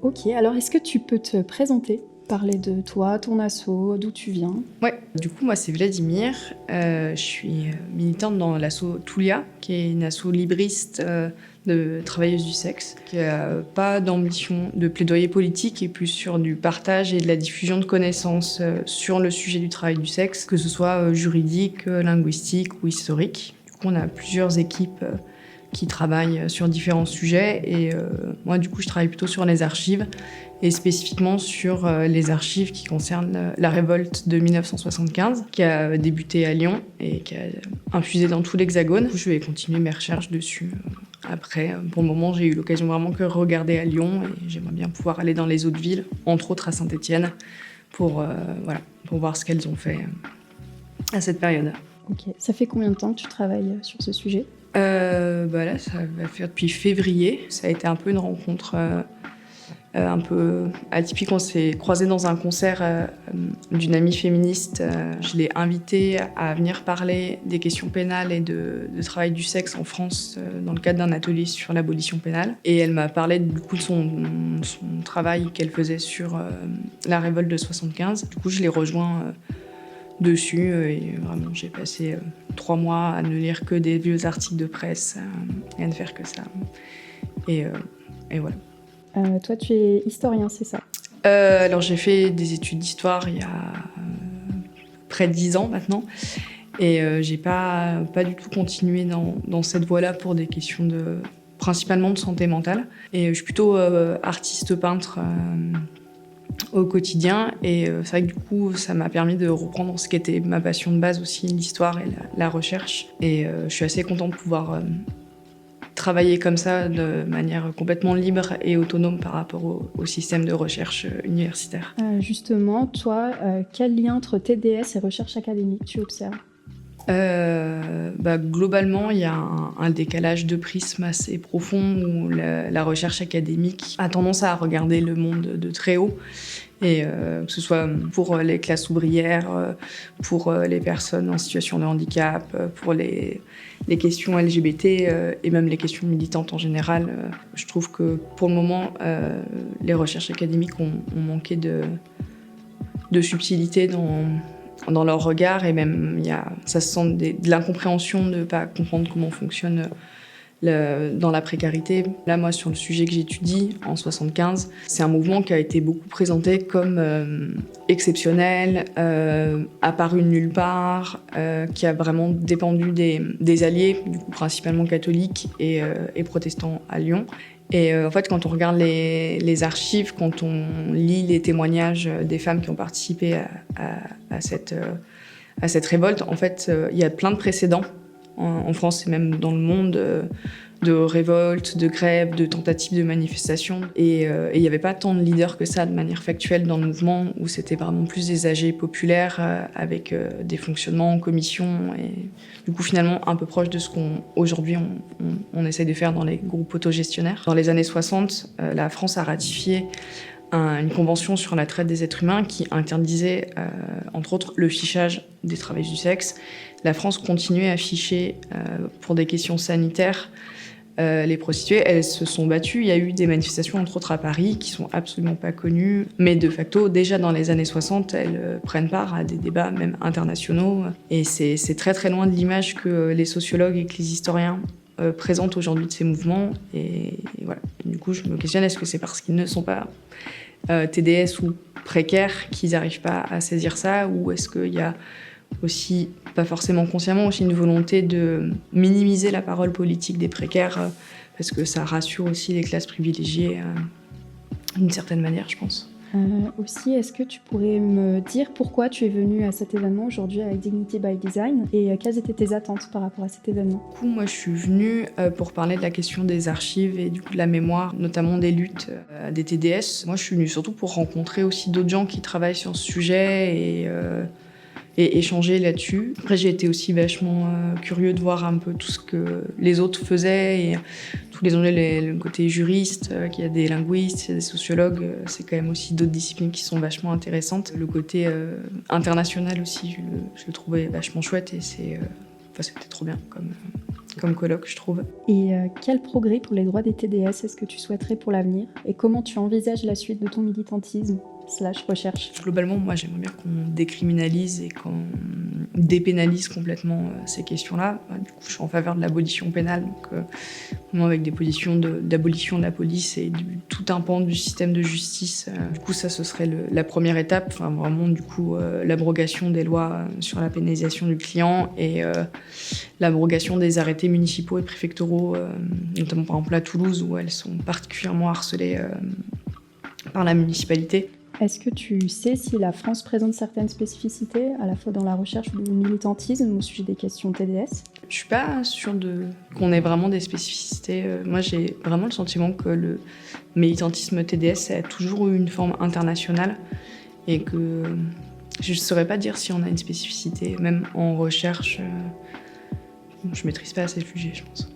Ok, alors est-ce que tu peux te présenter, parler de toi, ton asso, d'où tu viens? Ouais, du coup, moi, c'est Vladimir. Je suis militante dans l'asso Toulia, qui est une asso libriste de travailleuses du sexe, qui n'a pas d'ambition de plaidoyer politique et plus sur du partage et de la diffusion de connaissances sur le sujet du travail du sexe, que ce soit juridique, linguistique ou historique. Du coup, on a plusieurs équipes qui travaillent sur différents sujets et moi, du coup, je travaille plutôt sur les archives et spécifiquement sur les archives qui concernent la révolte de 1975, qui a débuté à Lyon et qui a infusé dans tout l'Hexagone. Du coup, je vais continuer mes recherches dessus. Après, pour le moment, j'ai eu l'occasion vraiment que de regarder à Lyon et j'aimerais bien pouvoir aller dans les autres villes, entre autres à Saint-Étienne, pour voir ce qu'elles ont fait à cette période. Ok, ça fait combien de temps que tu travailles sur ce sujet? Là, ça va faire depuis février. Ça a été un peu une rencontre un peu atypique. On s'est croisés dans un concert d'une amie féministe. Je l'ai invitée à venir parler des questions pénales et de travail du sexe en France dans le cadre d'un atelier sur l'abolition pénale. Et elle m'a parlé du coup de son travail qu'elle faisait sur la révolte de 75. Du coup, je l'ai rejoint dessus et vraiment j'ai passé 3 mois à ne lire que des vieux articles de presse et à ne faire que ça. Et voilà. Toi, tu es historien, c'est ça? Alors j'ai fait des études d'histoire il y a près de 10 ans maintenant et j'ai pas du tout continué dans cette voie-là pour des questions principalement de santé mentale. Et je suis plutôt artiste peintre au quotidien et c'est vrai que du coup ça m'a permis de reprendre ce qui était ma passion de base aussi, l'histoire et la recherche. Et je suis assez contente de pouvoir travailler comme ça de manière complètement libre et autonome par rapport au système de recherche universitaire. Justement, toi, quel lien entre TDS et recherche académique tu observes? Globalement, il y a un décalage de prisme assez profond où la recherche académique a tendance à regarder le monde de très haut. Et que ce soit pour les classes ouvrières, pour les personnes en situation de handicap, pour les questions LGBT et même les questions militantes en général. Je trouve que pour le moment, les recherches académiques ont manqué de subtilité dans leur regard et même ça se sent de l'incompréhension de ne pas comprendre comment fonctionne dans la précarité. Là, moi, sur le sujet que j'étudie, en 75, c'est un mouvement qui a été beaucoup présenté comme exceptionnel, apparu de nulle part, qui a vraiment dépendu des alliés, du coup principalement catholiques et protestants à Lyon. Et en fait, quand on regarde les archives, quand on lit les témoignages des femmes qui ont participé à cette révolte, en fait, il y a plein de précédents en France et même dans le monde, de révoltes, de grèves, de tentatives de manifestations. Et il n'y avait pas tant de leaders que ça de manière factuelle dans le mouvement, où c'était vraiment plus des AG populaires avec des fonctionnements en commission. Et du coup, finalement, un peu proche de ce qu'aujourd'hui on essaye de faire dans les groupes autogestionnaires. Dans les années 60, la France a ratifié une convention sur la traite des êtres humains qui interdisait, entre autres, le fichage des travailleurs du sexe. La France continuait à ficher, pour des questions sanitaires, les prostituées. Elles se sont battues. Il y a eu des manifestations, entre autres à Paris, qui sont absolument pas connues. Mais de facto, déjà dans les années 60, elles prennent part à des débats même internationaux. Et c'est très très loin de l'image que les sociologues et que les historiens présentent aujourd'hui de ces mouvements. Et voilà. Et du coup, je me questionne, est-ce que c'est parce qu'ils ne sont pas TDS ou précaires qu'ils n'arrivent pas à saisir ça, ou est-ce qu'il y a aussi, pas forcément consciemment, aussi une volonté de minimiser la parole politique des précaires parce que ça rassure aussi les classes privilégiées d'une certaine manière, je pense. Aussi, est-ce que tu pourrais me dire pourquoi tu es venue à cet événement aujourd'hui avec Dignity by Design et quelles étaient tes attentes par rapport à cet événement? Du coup, moi, je suis venue pour parler de la question des archives et du coup de la mémoire, notamment des luttes des TDS. Moi, je suis venue surtout pour rencontrer aussi d'autres gens qui travaillent sur ce sujet et échanger là-dessus. Après, j'ai été aussi vachement curieux de voir un peu tout ce que les autres faisaient et tous les enjeux, le côté juriste, qu'il y a des linguistes, il y a des sociologues, c'est quand même aussi d'autres disciplines qui sont vachement intéressantes. Le côté international aussi, je le trouvais vachement chouette et c'était trop bien comme Comme colloque, je trouve. Et quel progrès pour les droits des TDS est-ce que tu souhaiterais pour l'avenir? Et comment tu envisages la suite de ton militantisme / recherche? Globalement, moi, j'aimerais bien qu'on décriminalise et qu'on dépénalise complètement ces questions-là. Du coup, je suis en faveur de l'abolition pénale, donc moi, avec des positions d'abolition de la police et tout un pan du système de justice. Du coup, ça, ce serait la première étape. Enfin, vraiment, du coup, l'abrogation des lois sur la pénalisation du client et l'abrogation des arrêtés municipaux et préfectoraux, notamment par exemple à Toulouse, où elles sont particulièrement harcelées par la municipalité. Est-ce que tu sais si la France présente certaines spécificités, à la fois dans la recherche ou le militantisme au sujet des questions TDS? Je suis pas sûre qu'on ait vraiment des spécificités. Moi, j'ai vraiment le sentiment que le militantisme TDS a toujours eu une forme internationale et que je ne saurais pas dire si on a une spécificité, même en recherche. Je maîtrise pas assez le sujet, je pense.